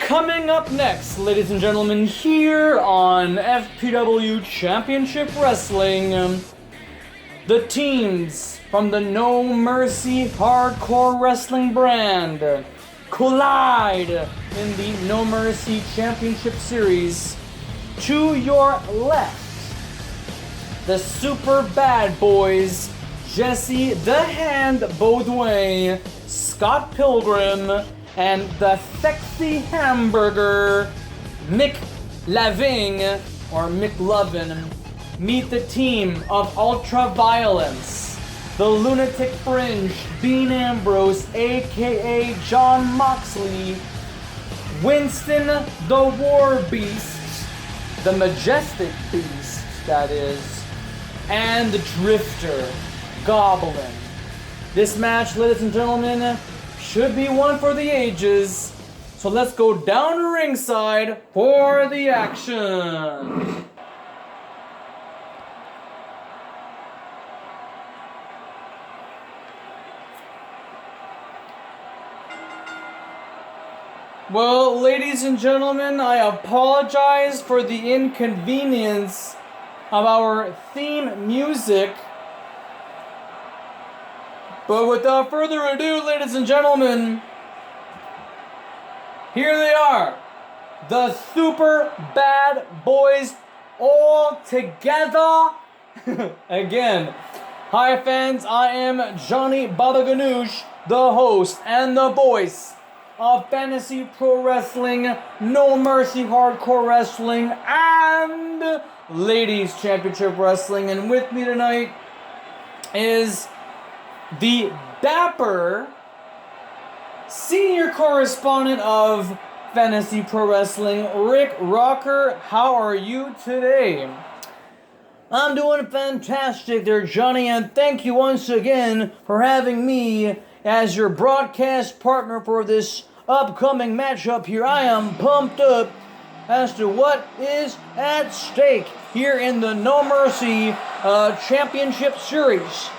coming up next, ladies and gentlemen, here on FPW Championship Wrestling, the teams from the No Mercy Hardcore Wrestling brand collide in the No Mercy Championship Series. To your left, the Superbad boys, Jesse the Hand Beaudoin, Scott Pilgrim, and the sexy hamburger, Mick Lavigne, or Mick Lavigne. Meet the team of Ultraviolence, the Lunatic Fringe, Dean Ambrose, aka John Moxley, Winston the Warbeast, the Majestic Beast, that is, and the Drifter, Goblin. This match, ladies and gentlemen, should be one for the ages, so let's go down to ringside for the action. Well, ladies and gentlemen, I apologize for the inconvenience of our theme music. But without further ado, ladies and gentlemen, here they are, the Superbad boys all together again. Hi fans, I am Johnny Baba Ganoush, the host and the voice of Fantasy Pro Wrestling, No Mercy Hardcore Wrestling, and Ladies Championship Wrestling. And with me tonight is the dapper senior correspondent of Fantasy Pro Wrestling, Rick Rocker. How are you today? I'm doing fantastic there, Johnny, and thank you once again for having me as your broadcast partner for this upcoming matchup here. I am pumped up as to what is at stake here in the No Mercy Championship Series.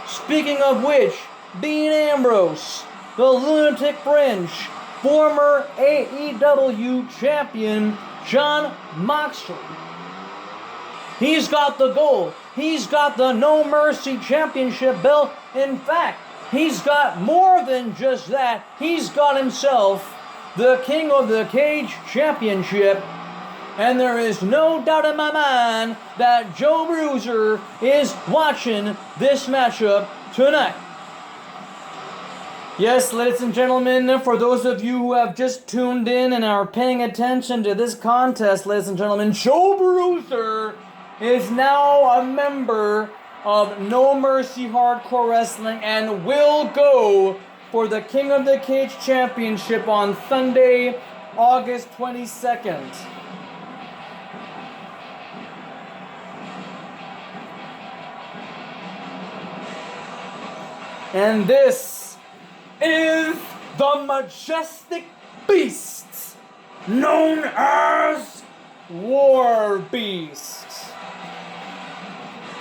Speaking of which, Dean Ambrose, the Lunatic Fringe, former AEW champion John Moxley. He's got the gold. He's got the No Mercy Championship belt. In fact, he's got more than just that. He's got himself the King of the Cage Championship. And there is no doubt in my mind that Joe Bruiser is watching this matchup tonight. Yes, ladies and gentlemen, for those of you who have just tuned in and are paying attention to this contest, ladies and gentlemen, Joe Bruiser is now a member of No Mercy Hardcore Wrestling and will go for the King of the Cage Championship on Sunday, August 22nd. And this is the Majestic Beast, known as Warbeast.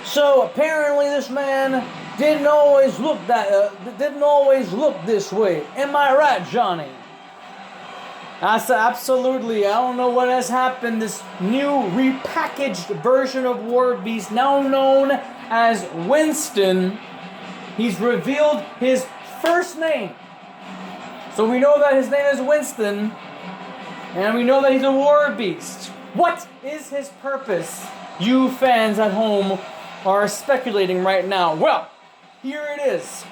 So apparently this man didn't always look this way. Am I right, Johnny? I said absolutely. I don't know what has happened. This new repackaged version of Warbeast, now known as Winston. He's revealed his first name. So we know that his name is Winston. And we know that he's a Warbeast. What is his purpose? You fans at home are speculating right now. Well, here it is.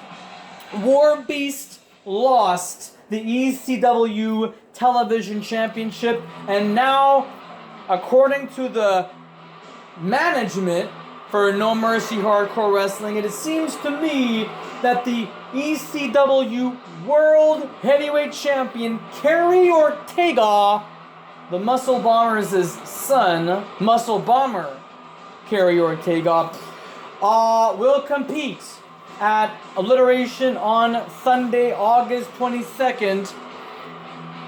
Warbeast lost the ECW Television Championship. And now, according to the management for No Mercy Hardcore Wrestling, it seems to me that the ECW World Heavyweight Champion Kerry Ortega, the Muscle Bomber's son, Muscle Bomber Kerry Ortega, will compete at Alliteration on Sunday, August 22nd,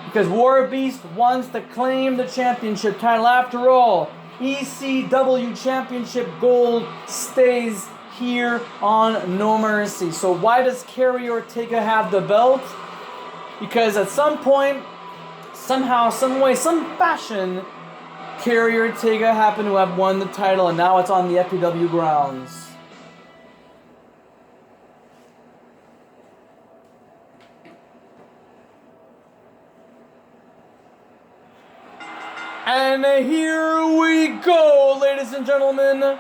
because Warbeast wants to claim the championship title. After all, ECW Championship Gold stays here on No Mercy. So why does Kerry Ortega have the belt? Because at some point, somehow, some way, some fashion, Kerry Ortega happened to have won the title, and now it's on the FPW grounds. And here we go, ladies and gentlemen.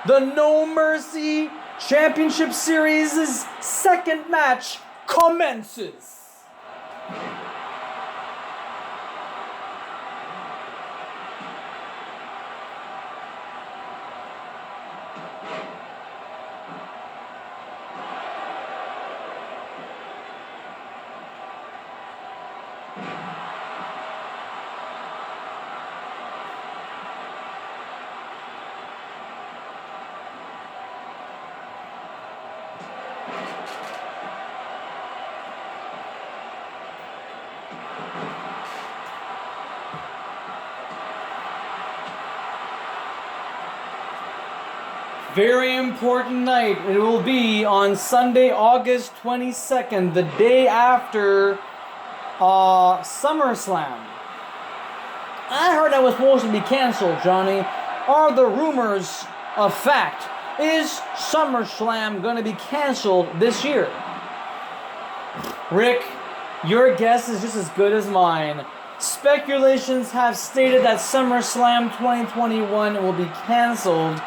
The No Mercy Championship Series' second match commences. Very important night. It will be on Sunday, August 22nd, the day after SummerSlam. I heard that was supposed to be canceled, Johnny. Are the rumors a fact? Is SummerSlam going to be canceled this year? Rick, your guess is just as good as mine. Speculations have stated that SummerSlam 2021 will be canceled.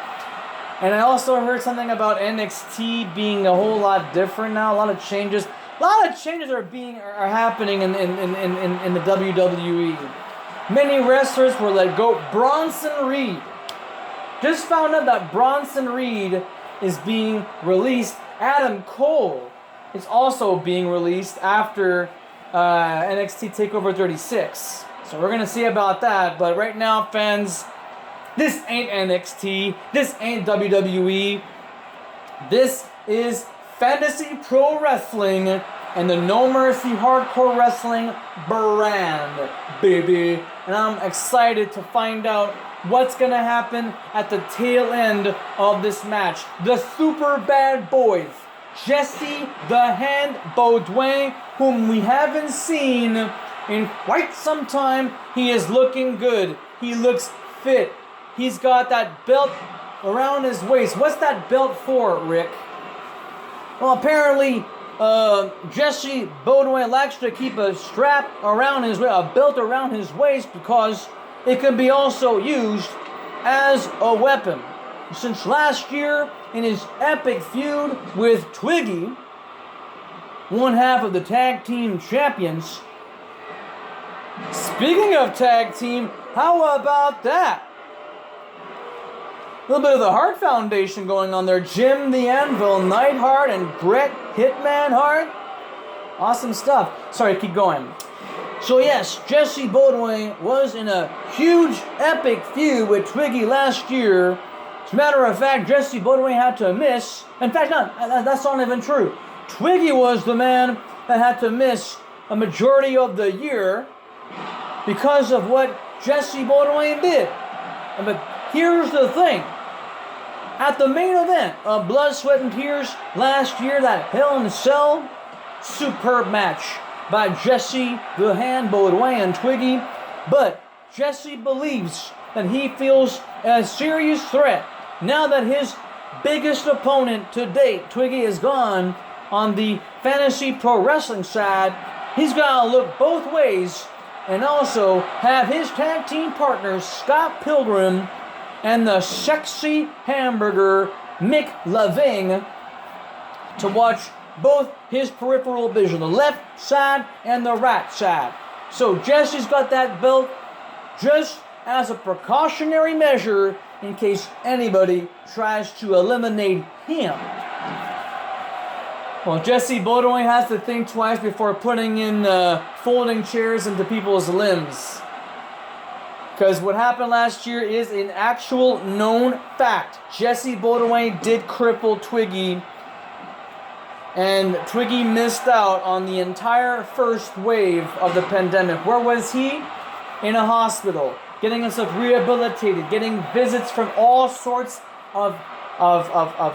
And I also heard something about NXT being a whole lot different now. A lot of changes are happening in the WWE. Many wrestlers were let go. Bronson Reed. Just found out that Bronson Reed is being released. Adam Cole is also being released after NXT TakeOver 36. So we're going to see about that. But right now, fans, this ain't NXT. This ain't WWE. This is Fantasy Pro Wrestling and the No Mercy Hardcore Wrestling brand, baby. And I'm excited to find out what's going to happen at the tail end of this match. The Superbad Boys, Jesse the Hand Beaudoin, whom we haven't seen in quite some time. He is looking good. He looks fit. He's got that belt around his waist. What's that belt for, Rick? Well, apparently, Jesse Beaudoin likes to keep a strap around his waist, a belt around his waist, because it can be also used as a weapon. Since last year, in his epic feud with Twiggy, one half of the tag team champions. Speaking of tag team, how about that? A little bit of the Hart Foundation going on there. Jim the Anvil Neidhart and Bret Hitman Hart. Awesome stuff. Sorry, keep going. So yes, Jesse Beaudoin was in a huge epic feud with Twiggy last year. As a matter of fact, Jesse Beaudoin had to miss. In fact, that's not even true. Twiggy was the man that had to miss a majority of the year because of what Jesse Beaudoin did. But here's the thing. At the main event of Blood, Sweat, and Tears last year, that Hell in a Cell, superb match by Jesse the Hand Beaudoin and Twiggy. But Jesse believes that he feels a serious threat now that his biggest opponent to date, Twiggy, is gone on the Fantasy Pro Wrestling side. He's got to look both ways and also have his tag team partners, Scott Pilgrim and the sexy hamburger, Mick Lavigne, to watch both his peripheral vision, the left side and the right side. So Jesse's got that belt just as a precautionary measure in case anybody tries to eliminate him. Well, Jesse Beaudoin has to think twice before putting in folding chairs into people's limbs. Because what happened last year is an actual known fact. Jesse Beaudoin did cripple Twiggy, and Twiggy missed out on the entire first wave of the pandemic. Where was he? In a hospital, getting himself rehabilitated, getting visits from all sorts of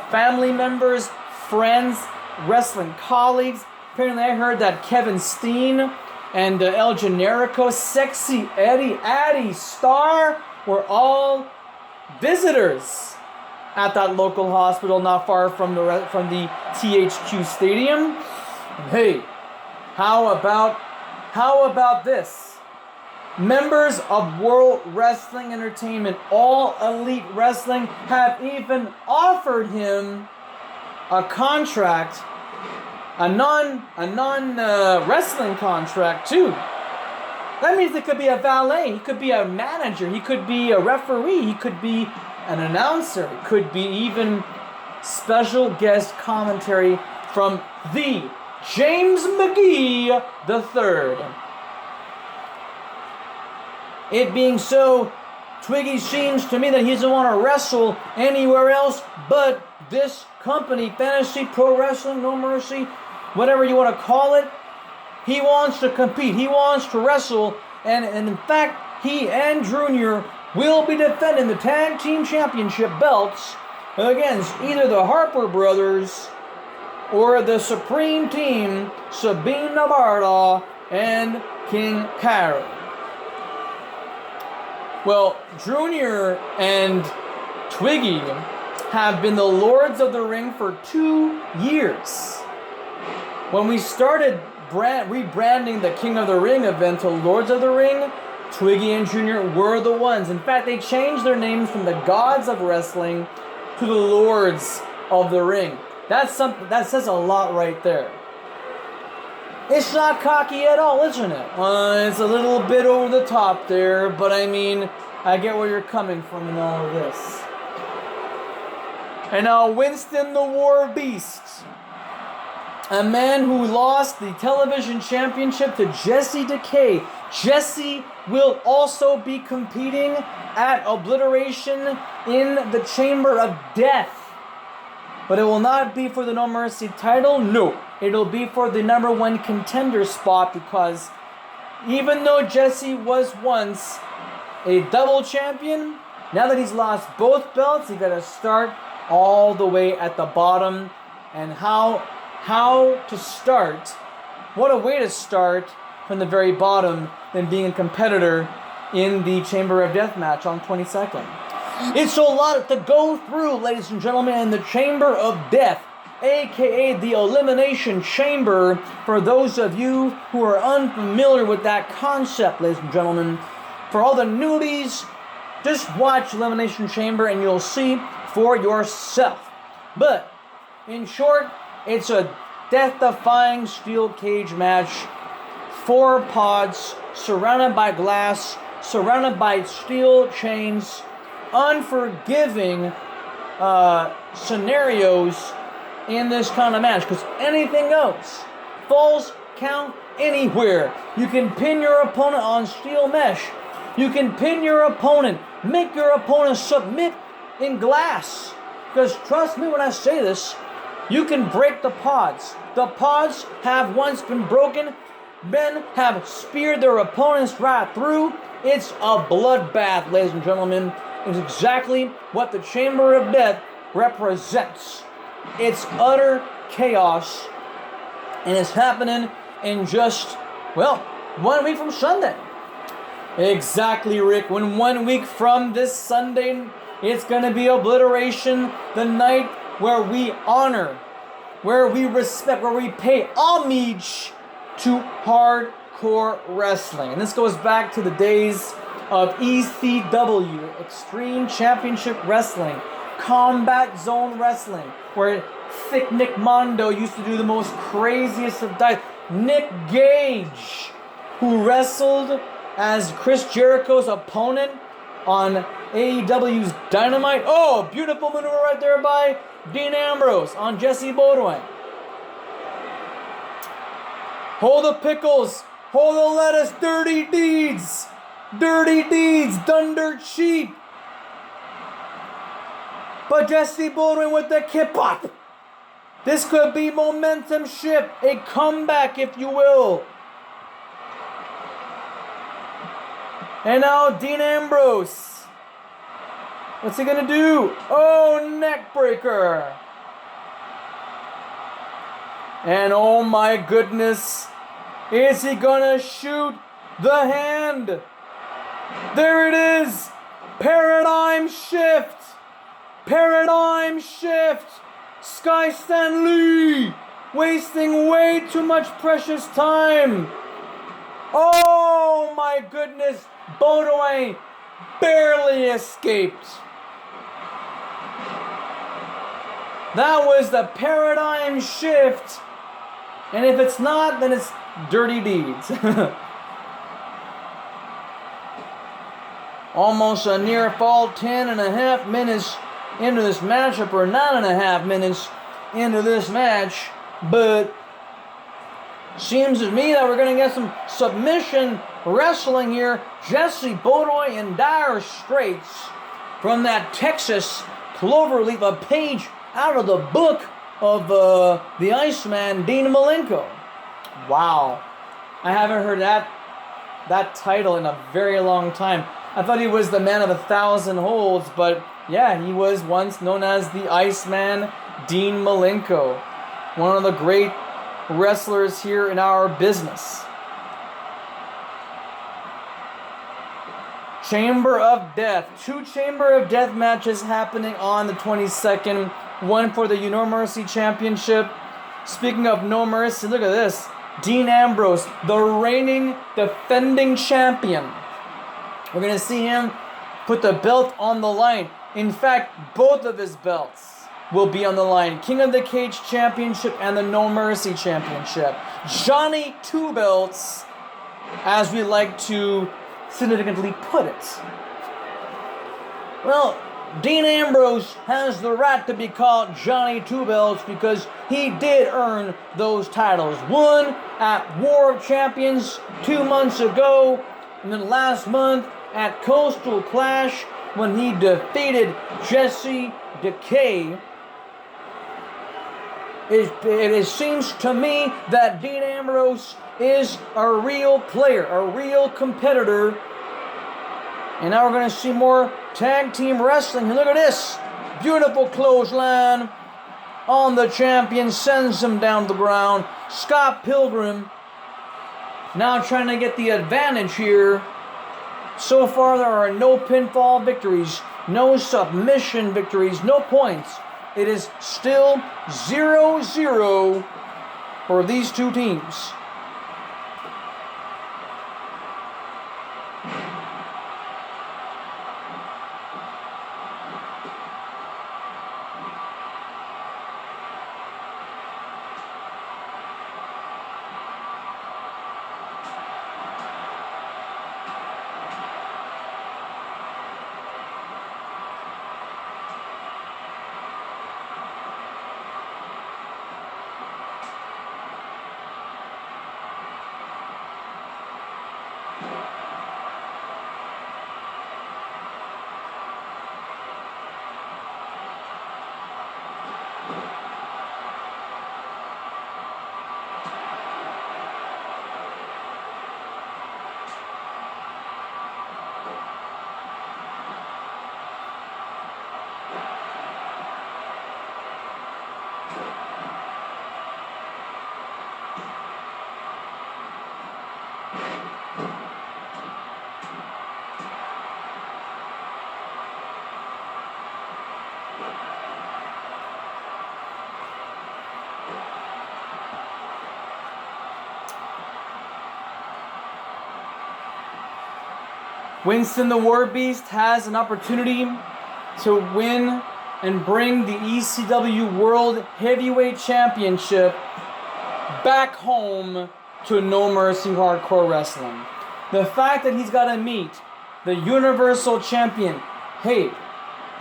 family members, friends, wrestling colleagues. Apparently I heard that Kevin Steen and El Generico, Sexy Eddie, Addy, Star were all visitors at that local hospital not far from the THQ Stadium. And hey, how about this? Members of World Wrestling Entertainment, All Elite Wrestling, have even offered him a contract, a non wrestling contract too. That means it could be a valet, he could be a manager, he could be a referee, he could be an announcer, it could be even special guest commentary from the James McGee III. It being so, Twiggy seems to me that he doesn't want to wrestle anywhere else but this company, Fantasy Pro Wrestling, No Mercy, whatever you want to call it. He wants to compete. He wants to wrestle. And in fact, he and Junior will be defending the Tag Team Championship belts against either the Harper Brothers or the Supreme Team, Sabine Navarro and King Caro. Well, Junior and Twiggy have been the Lords of the Ring for 2 years. When we started rebranding the King of the Ring event to Lords of the Ring, Twiggy and Junior were the ones. In fact, they changed their names from the Gods of Wrestling to the Lords of the Ring. That's something that says a lot right there. It's not cocky at all, isn't it? It's a little bit over the top there, but I mean, I get where you're coming from in all of this. And now Winston the Warbeast, a man who lost the television championship to Jesse Decay. Jesse will also be competing at Obliteration in the Chamber of Death. But it will not be for the No Mercy title. No, it'll be for the #1 contender spot, because even though Jesse was once a double champion, now that he's lost both belts, he got to start all the way at the bottom. And how to start? What a way to start from the very bottom than being a competitor in the Chamber of Death match on 22nd. It's a lot to go through, ladies and gentlemen, in the Chamber of Death, aka the Elimination Chamber. For those of you who are unfamiliar with that concept, ladies and gentlemen, for all the newbies, just watch Elimination Chamber and you'll see for yourself. But, in short, it's a death-defying steel cage match. 4 pods, surrounded by glass, surrounded by steel chains, unforgiving scenarios in this kind of match, because anything goes. Falls count anywhere. You can pin your opponent on steel mesh. You can pin your opponent, make your opponent submit in glass. Because trust me when I say this, you can break the pods. The pods have once been broken. Men have speared their opponents right through. It's a bloodbath, ladies and gentlemen. It's exactly what the Chamber of Death represents. It's utter chaos. And it's happening in just, 1 week from Sunday. Exactly, Rick. When 1 week from this Sunday, it's going to be Obliteration, the night where we honor, where we respect, where we pay homage to hardcore wrestling. And this goes back to the days of ECW, Extreme Championship Wrestling, Combat Zone Wrestling, where Thick Nick Mondo used to do the most craziest of dives. Nick Gage, who wrestled as Chris Jericho's opponent on AEW's Dynamite. Oh, beautiful maneuver right there by Dean Ambrose on Jesse Beaudoin. Hold the pickles, hold the lettuce, dirty deeds. Dirty deeds done dirt cheap. But Jesse Beaudoin with the kip pop. This could be momentum shift, a comeback if you will. And now Dean Ambrose. What's he gonna do? Oh, neck breaker. And oh my goodness, Is he gonna shoot the hand? There it is! Paradigm shift! Paradigm shift! Sky Stanley wasting way too much precious time. Oh my goodness, Beaudoin barely escaped. That was the paradigm shift. And if it's not, then it's dirty deeds. Almost a near fall, 10.5 minutes into this matchup, or 9.5 minutes into this match. But seems to me that we're going to get some submission wrestling here. Jesse Beaudoin in dire straits from that Texas cloverleaf, a page out of the book of the Iceman, Dean Malenko. Wow. I haven't heard that title in a very long time. I thought he was the man of 1,000 holds, but yeah, he was once known as the Iceman, Dean Malenko. One of the great wrestlers here in our business. Chamber of Death. 2 Chamber of Death matches happening on the 22nd. One for the No Mercy Championship. Speaking of No Mercy, look at this. Dean Ambrose, the reigning, defending champion. We're going to see him put the belt on the line. In fact, both of his belts will be on the line. King of the Cage Championship and the No Mercy Championship. Johnny Two Belts, as we like to significantly put it. Well, Dean Ambrose has the right to be called Johnny Two Belts because he did earn those titles. One at War of Champions 2 months ago, and then last month at Coastal Clash when he defeated Jesse Decay. It seems to me that Dean Ambrose is a real player, a real competitor. And now we're going to see more tag team wrestling. And look at this. Beautiful clothesline on the champion. Sends him down the ground. Scott Pilgrim now trying to get the advantage here. So far there are no pinfall victories, no submission victories, no points. It is still 0-0 for these two teams. Winston the Warbeast has an opportunity to win and bring the ECW World Heavyweight Championship back home to No Mercy Hardcore Wrestling. The fact that he's got to meet the Universal Champion, hey,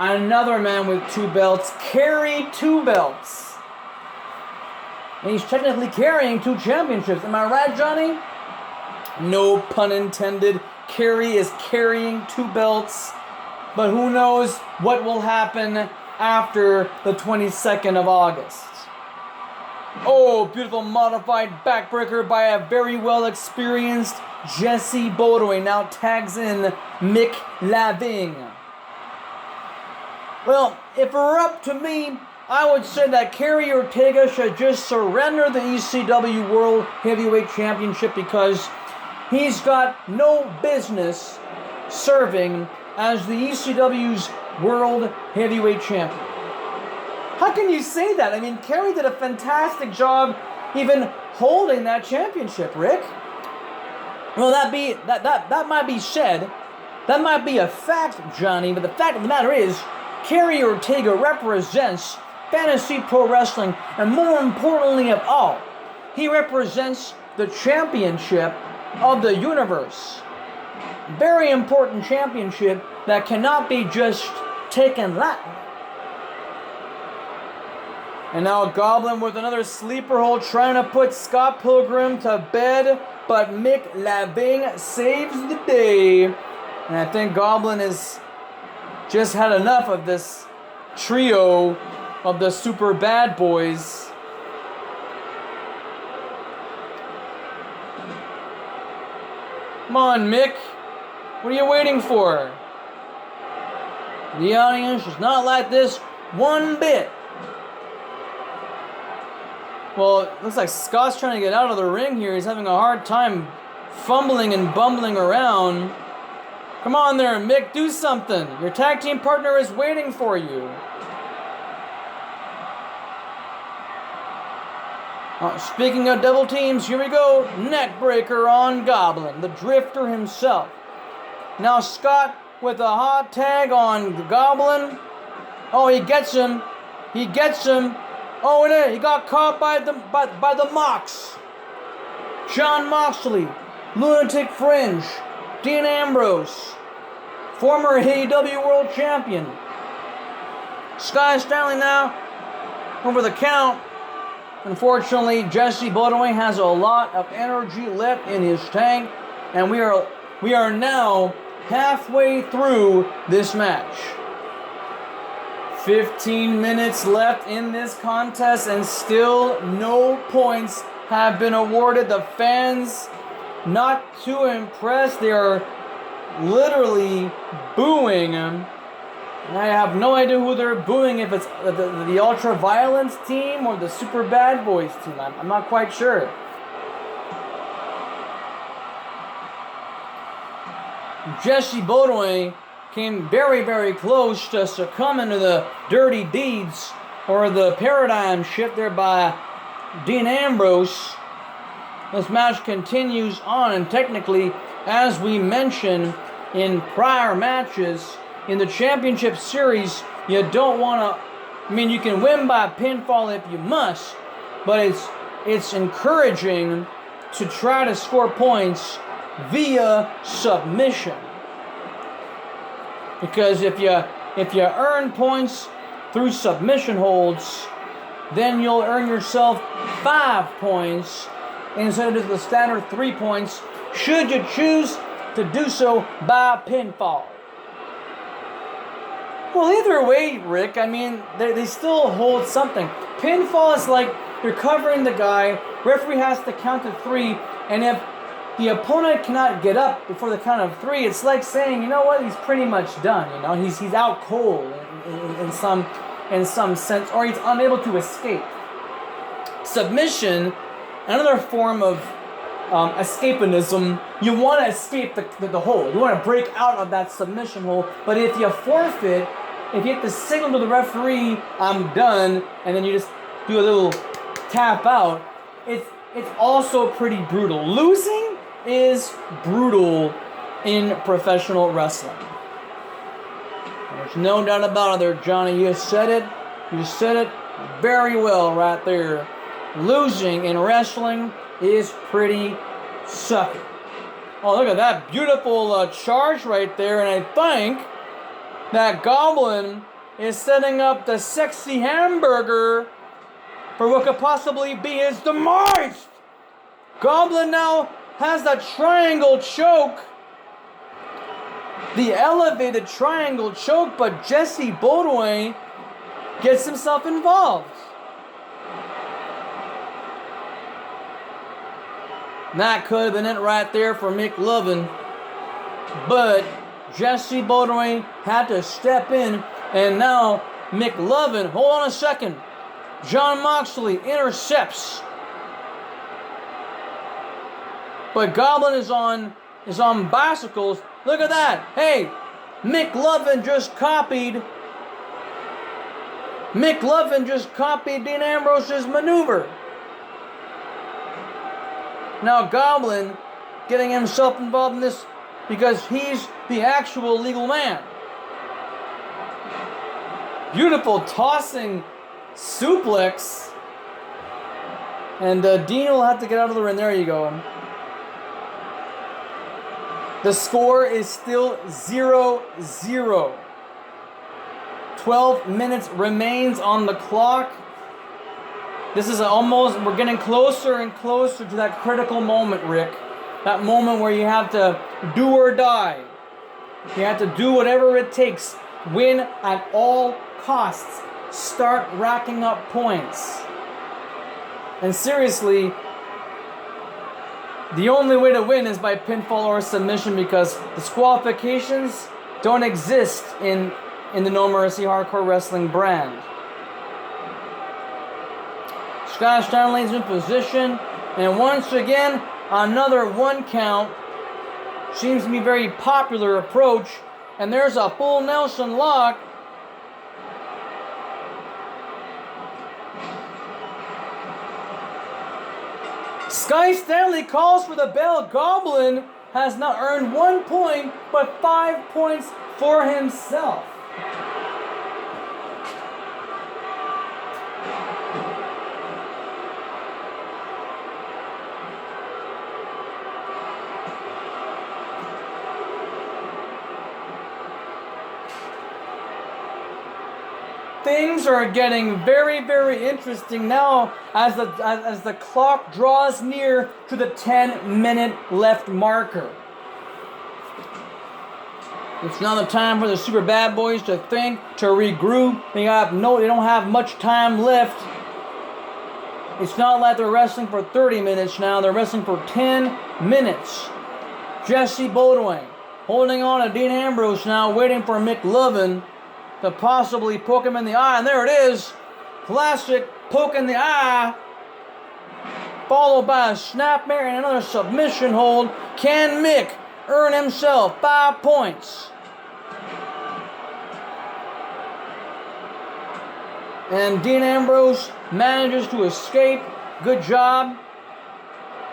another man with 2 belts, carry 2 belts. And he's technically carrying 2 championships. Am I right, Johnny? No pun intended. Kerry is carrying 2 belts, but who knows what will happen after the 22nd of August. Oh, beautiful modified backbreaker by a very well experienced Jesse Beaudoin. Now tags in Mick Lavigne. Well, if it were up to me, I would say that Kenny Ortega should just surrender the ECW World Heavyweight Championship because he's got no business serving as the ECW's World Heavyweight Champion. How can you say that? I mean, Kenny did a fantastic job even holding that championship, Rick. Well, that might be said. That might be a fact, Johnny, but the fact of the matter is, Kenny Ortega represents fantasy pro wrestling, and more importantly of all, he represents the championship of the universe. Very important championship that cannot be just taken lightly. And now Goblin with another sleeper hold trying to put Scott Pilgrim to bed, but Mick Lavigne saves the day. And I think Goblin has just had enough of this trio of the Superbad boys. Come on, Mick. What are you waiting for? The audience does not like this one bit. Well, it looks like Scott's trying to get out of the ring here. He's having a hard time fumbling and bumbling around. Come on there, Mick, do something. Your tag team partner is waiting for you. Speaking of double teams, here we go. Neckbreaker on Goblin, the Drifter himself. Now Scott with a hot tag on the Goblin. Oh, he gets him. He gets him. Oh, and he got caught by the Mox. John Moxley, Lunatic Fringe, Dean Ambrose, former AEW World Champion. Sky Stanley now over the count. Unfortunately, Jesse Beaudoin has a lot of energy left in his tank, and we are now halfway through this match. 15 minutes left in this contest, and still no points have been awarded. The fans, not too impressed. They are literally booing him. And I have no idea who they're booing, if it's the Ultra Violence team or the Super Bad Boys team. I'm not quite sure. Jesse Beaudoin came very, very close to succumbing to the dirty deeds or the paradigm shift there by Dean Ambrose. This match continues on, and technically, as we mentioned in prior matches, in the championship series, you don't want to, I mean, you can win by pinfall if you must, but it's encouraging to try to score points via submission. Because if you earn points through submission holds, then you'll earn yourself 5 points instead of the standard 3 points, should you choose to do so by pinfall. Well, either way, Rick, I mean, they still hold something. Pinfall is like you're covering the guy, referee has to count to 3, and if the opponent cannot get up before the count of 3, it's like saying, you know what, he's pretty much done. You know, he's out cold in some sense, or he's unable to escape. Submission, another form of escapism. You want to escape the hold. You want to break out of that submission hold. But if you forfeit, if you have to signal to the referee, I'm done, and then you just do a little tap out, it's also pretty brutal. Losing is brutal in professional wrestling. There's no doubt about it there, Johnny. You said it. You said it very well right there. Losing in wrestling is pretty sucky. Oh, look at that beautiful charge right there. And I think that Goblin is setting up the sexy hamburger for what could possibly be his demise. Goblin now has the triangle choke. The elevated triangle choke, but Jesse Beaudoin gets himself involved. That could have been it right there for Mick Lavigne. But Jesse Beaudoin had to step in, and now Mick Lavigne. Hold on a second. Jon Moxley intercepts. But Goblin is on bicycles. Look at that. Hey, Mick Lavigne just copied Dean Ambrose's maneuver. Now Goblin getting himself involved in this because he's the actual legal man. Beautiful tossing suplex. And Dean will have to get out of the ring. There you go. The score is still 0-0. 12 minutes remains on the clock. This is we're getting closer and closer to that critical moment, Rick. That moment where you have to do or die. You have to do whatever it takes. Win at all costs. Start racking up points. And seriously, the only way to win is by pinfall or submission because disqualifications don't exist in the No Mercy Hardcore Wrestling brand. Scott Stanley's in position, and once again, another 1 count. Seems to be a very popular approach, and there's a full Nelson lock. Sky Stanley calls for the bell. Goblin has not earned 1 point, but 5 points for himself. Things are getting very, very interesting now as the clock draws near to the 10-minute left marker. It's now the time for the Superbad boys to think, to regroup. They don't have much time left. It's not like they're wrestling for 30 minutes now. They're wrestling for 10 minutes. Jesse Beaudoin holding on to Dean Ambrose now, waiting for Mick Lavigne to possibly poke him in the eye. And there it is. Classic poke in the eye. Followed by a snapmare and another submission hold. Can Mick earn himself 5 points? And Dean Ambrose manages to escape. Good job.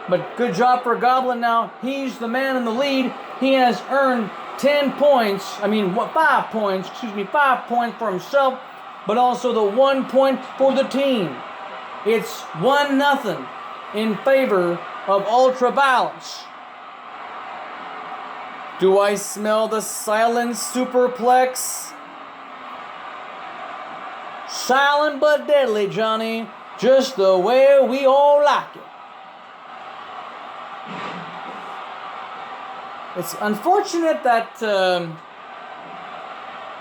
But good job for Goblin now. He's the man in the lead. He has earned 5 points, 5 points for himself, but also the 1 point for the team. It's 1-0 in favor of Ultraviolence. Do I smell the silent superplex? Silent but deadly, Johnny. Just the way we all like it. It's unfortunate that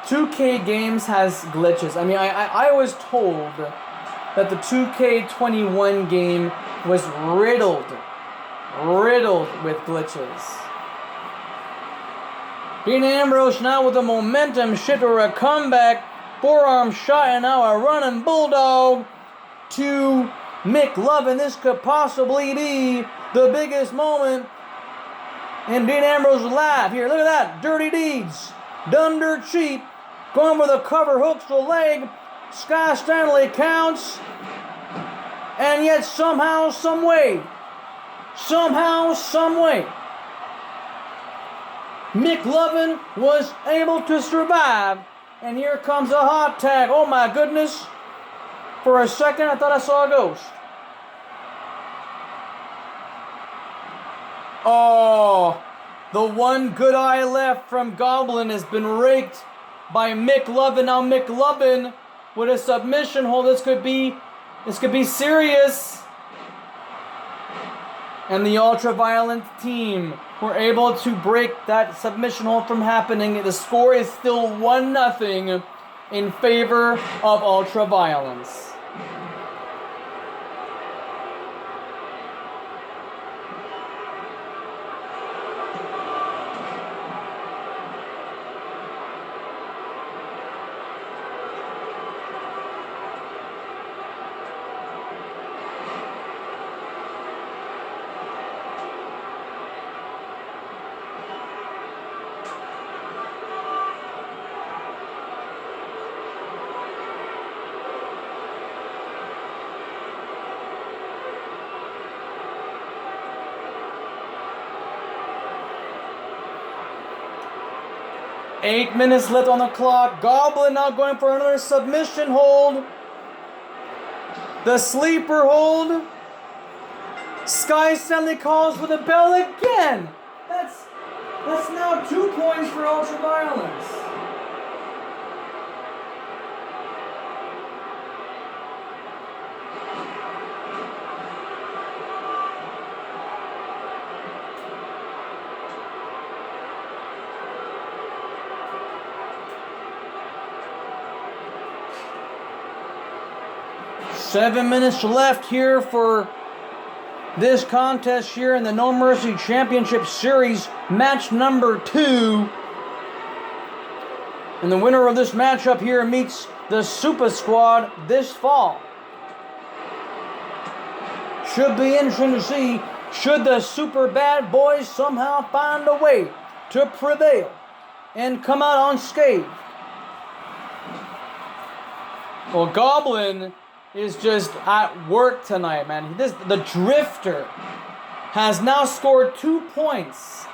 2K Games has glitches. I mean, I was told that the 2K21 game was riddled with glitches. Dean Ambrose now with a momentum shift or a comeback, forearm shot, and now a running bulldog to Mick Lavigne. This could possibly be the biggest moment in Dean Ambrose's life. Here, look at that. Dirty deeds. Done dirt cheap. Going with a cover hooks to the leg. Sky Stanley counts. And yet somehow, some way, Mick Lavigne was able to survive. And here comes a hot tag. Oh my goodness. For a second, I thought I saw a ghost. Oh, the one good eye left from Goblin has been raked by Mick Lavigne. Now Mick Lavigne with a submission hold. This could be serious. And the Ultraviolent team were able to break that submission hold from happening. The score is still 1-0 in favor of Ultraviolence. 8 minutes left on the clock. Goblin now going for another submission hold. The sleeper hold. Sky Stanley calls for the bell again. That's now 2 points for Ultraviolence. Seven minutes left here for this contest here in the No Mercy Championship Series, match number 2. And the winner of this matchup here meets the Super Squad this fall. Should be interesting to see, should the Superbad boys somehow find a way to prevail and come out unscathed. Well, Goblin is just at work tonight, man. The Drifter has now scored 2 points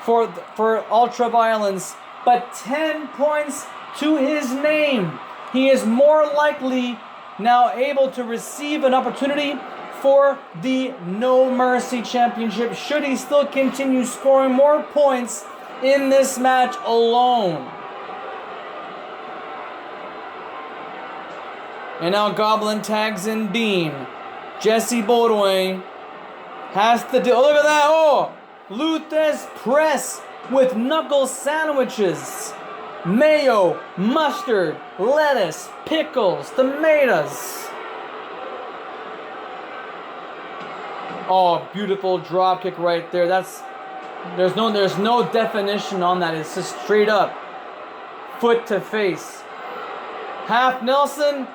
for Ultraviolence, but 10 points to his name. He is more likely now able to receive an opportunity for the No Mercy Championship should he still continue scoring more points in this match alone. And now Goblin tags in Dean. Jesse Beaudoin has to do... Oh, look at that! Oh! Luthes press with knuckle sandwiches. Mayo, mustard, lettuce, pickles, tomatoes. Oh, beautiful drop kick right there. There's no definition on that. It's just straight up. Foot to face. Half Nelson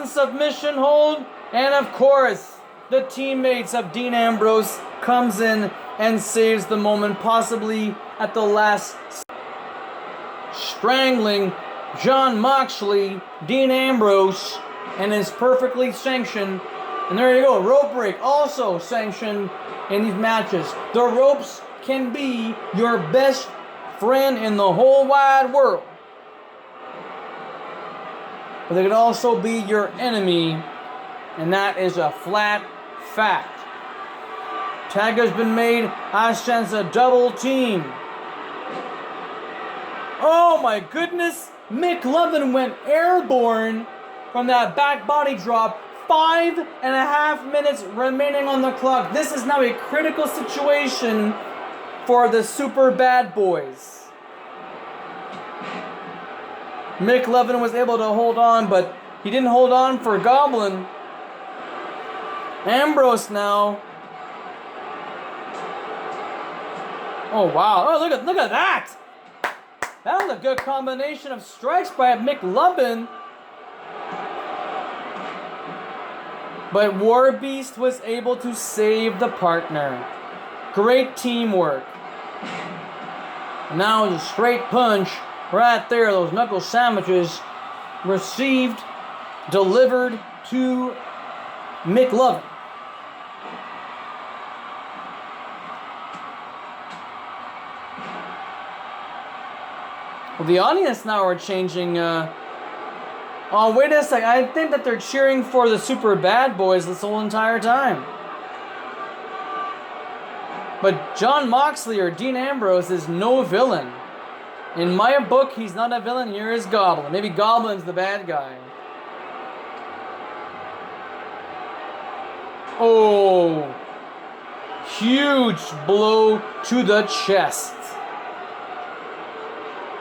submission hold, and of course, the teammates of Dean Ambrose comes in and saves the moment, possibly at the last, strangling John Moxley, Dean Ambrose, and is perfectly sanctioned. And there you go, rope break, also sanctioned in these matches. The ropes can be your best friend in the whole wide world, but they can also be your enemy, and that is a flat fact. Tag has been made. I sense a double team. Oh my goodness! Mick Lavigne went airborne from that back body drop. 5.5 minutes remaining on the clock. This is now a critical situation for the Superbad boys. Mick Lavigne was able to hold on, but he didn't hold on for Goblin. Ambrose now. Oh wow! Oh, look at that! That was a good combination of strikes by Mick Lavigne. But Warbeast was able to save the partner. Great teamwork. Now the straight punch right there. Those knuckle sandwiches received, delivered to Mick Lavigne. Well, the audience now are changing. Oh, wait a sec. I think that they're cheering for the Superbad boys this whole entire time. But John Moxley or Dean Ambrose is no villain. In my book, he's not a villain. Here is Goblin. Maybe Goblin's the bad guy. Oh. Huge blow to the chest.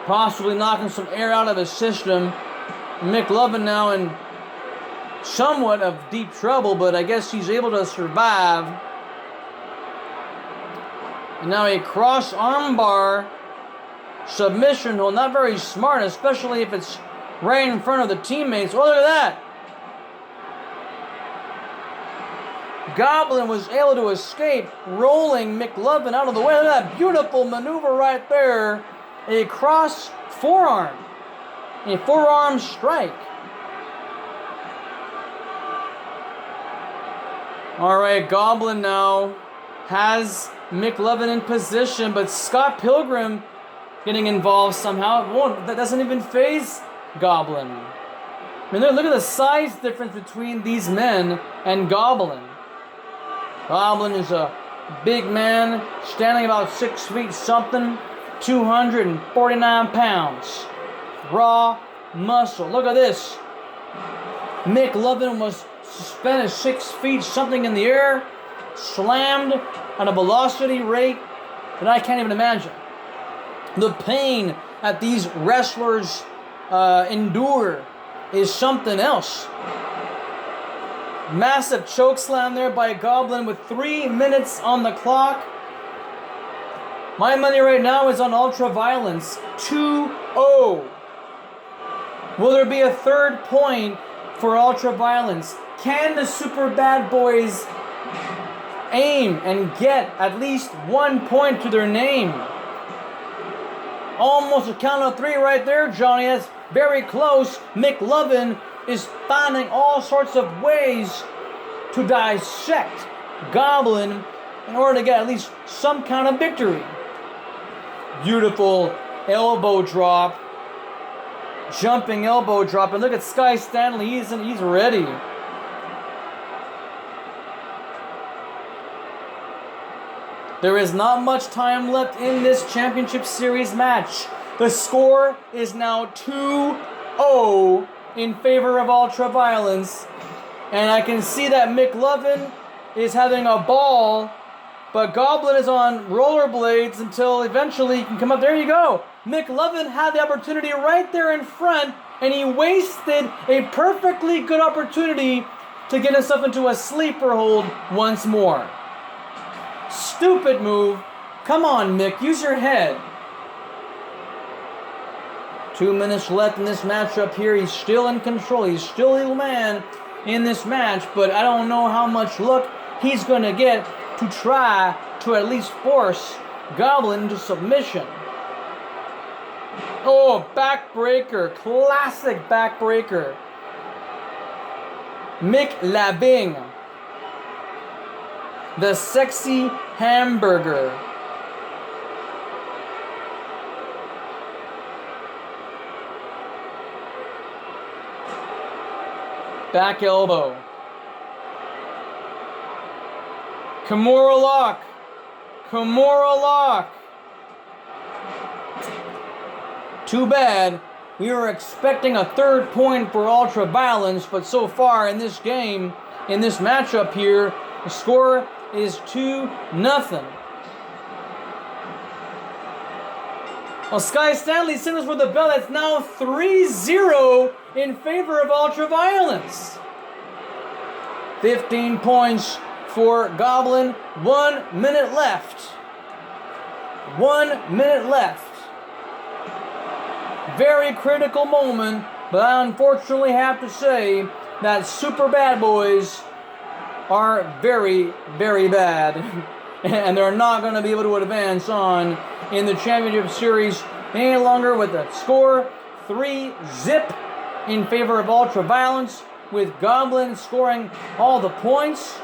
Possibly knocking some air out of his system. Mick Lavigne now in somewhat of deep trouble, but I guess he's able to survive. And now a cross armbar submission hold. Not very smart, especially if it's right in front of the teammates. Oh, look at that. Goblin was able to escape, rolling Mick Lavigne out of the way. Look at that beautiful maneuver right there. A cross forearm. A forearm strike. Alright, Goblin now has Mick Lavigne in position, but Scott Pilgrim getting involved somehow. It won't. That doesn't even faze Goblin. I mean, look at the size difference between these men and Goblin. Goblin is a big man, standing about 6 feet something, 249 pounds. Raw muscle. Look at this. Mick Lavigne was suspended 6 feet something in the air, slammed at a velocity rate that I can't even imagine. The pain that these wrestlers endure is something else. Massive choke slam there by Goblin with 3 minutes on the clock. My money right now is on Ultra Violence 2-0. Will there be a third point for Ultra Violence? Can the Superbad boys aim and get at least 1 point to their name? Almost a count of 3 right there, Johnny. That's very close. Mick Lavigne is finding all sorts of ways to dissect Goblin in order to get at least some kind of victory. Beautiful elbow drop. Jumping elbow drop. And look at Sky Stanley. He's ready. There is not much time left in this Championship Series match. The score is now 2-0 in favor of Ultra Violence. And I can see that Mick Lavigne is having a ball, but Goblin is on rollerblades until eventually he can come up. There you go. Mick Lavigne had the opportunity right there in front, and he wasted a perfectly good opportunity to get himself into a sleeper hold once more. Stupid move. Come on, Mick. Use your head. 2 minutes left in this matchup here. He's still in control. He's still the man in this match, but I don't know how much luck he's going to get to try to at least force Goblin into submission. Oh, backbreaker. Classic backbreaker. Mick Lavigne. The sexy hamburger. Back elbow. Kimura lock. Kimura lock. Too bad. We were expecting a third point for Ultra Violence, but so far in this game, in this matchup here, the score is 2-0. Well, Sky Stanley signals for the bell. It's now 3-0 in favor of Ultra Violence. 15 points for Goblin. 1 minute left. 1 minute left. Very critical moment, but I unfortunately have to say that Superbad boys are very, very bad. And they're not going to be able to advance on in the Championship Series any longer with the score 3-0 in favor of Ultra Violence, with Goblin scoring all the points.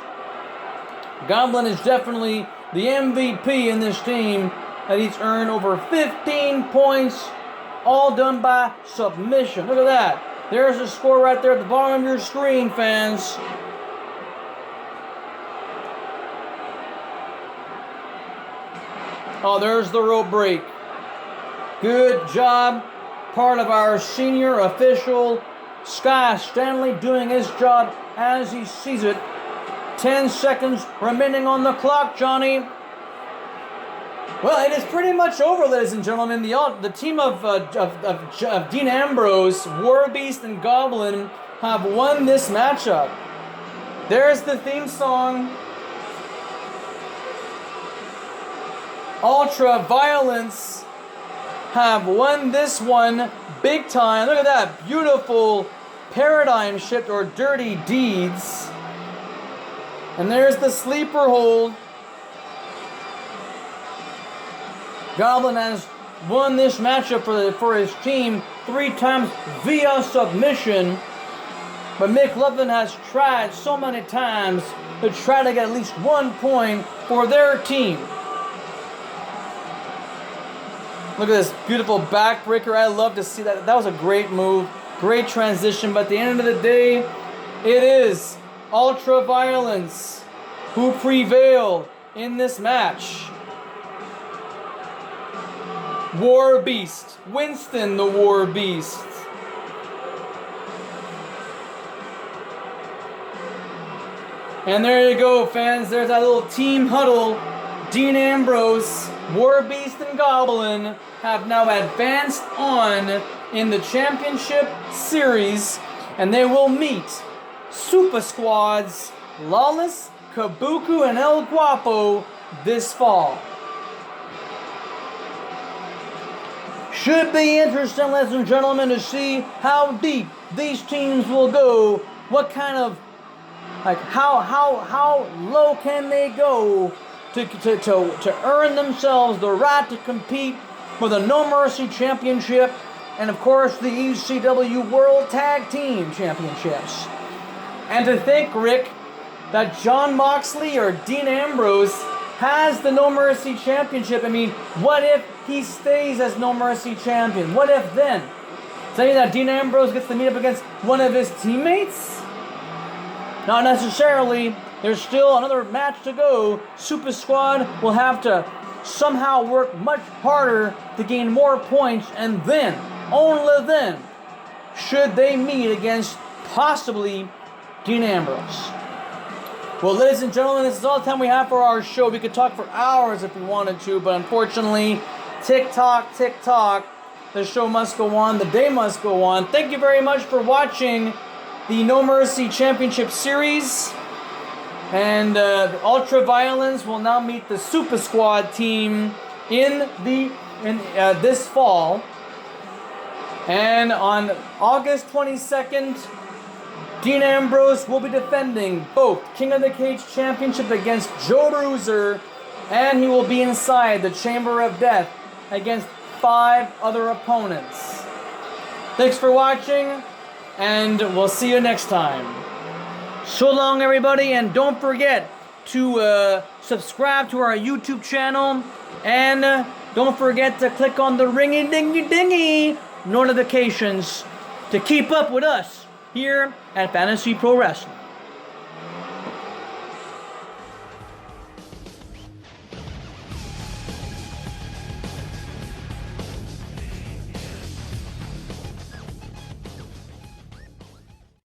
Goblin is definitely the MVP in this team, and he's earned over 15 points, all done by submission. Look at that. There's the score right there at the bottom of your screen, fans. Oh, there's the rope break. Good job. Part of our senior official, Sky Stanley, doing his job as he sees it. 10 seconds remaining on the clock, Johnny. Well, it is pretty much over, ladies and gentlemen. The team of Dean Ambrose, Warbeast, and Goblin have won this matchup. There's the theme song. Ultra Violence have won this one big time. Look at that beautiful paradigm shift or dirty deeds. And there's the sleeper hold. Goblin has won this matchup for his team 3 times via submission. But Mick Lavigne has tried so many times to try to get at least 1 point for their team. Look at this beautiful backbreaker. I love to see that. That was a great move. Great transition. But at the end of the day, it is Ultra Violence who prevail in this match. Warbeast. Winston the Warbeast. And there you go, fans. There's that little team huddle. Dean Ambrose, Warbeast, and Goblin have now advanced on in the championship series, and they will meet Super Squads Lawless, Kabuki, and El Guapo this fall. Should be interesting, ladies and gentlemen, to see how deep these teams will go. What kind of, like, how low can they go to earn themselves the right to compete for the No Mercy Championship and, of course, the ECW World Tag Team Championships. And to think, Rick, that Jon Moxley or Dean Ambrose has the No Mercy Championship. I mean, what if he stays as No Mercy Champion? What if then? Does that mean that Dean Ambrose gets to meet up against one of his teammates? Not necessarily. There's still another match to go. Super Squad will have to somehow work much harder to gain more points, and then, only then, should they meet against possibly Dean Ambrose. Well, ladies and gentlemen, this is all the time we have for our show. We could talk for hours if we wanted to, but unfortunately, tick-tock, tick-tock, the show must go on, the day must go on. Thank you very much for watching the No Mercy Championship Series. And Ultra Violence will now meet the Super Squad team in this fall. And on August 22nd, Dean Ambrose will be defending both King of the Cage Championship against Joe Bruiser, and he will be inside the Chamber of Death against 5 other opponents. Thanks for watching, and we'll see you next time. So long, everybody, and don't forget to subscribe to our YouTube channel, and don't forget to click on the ringy-dingy-dingy notifications to keep up with us here at Fantasy Pro Wrestling.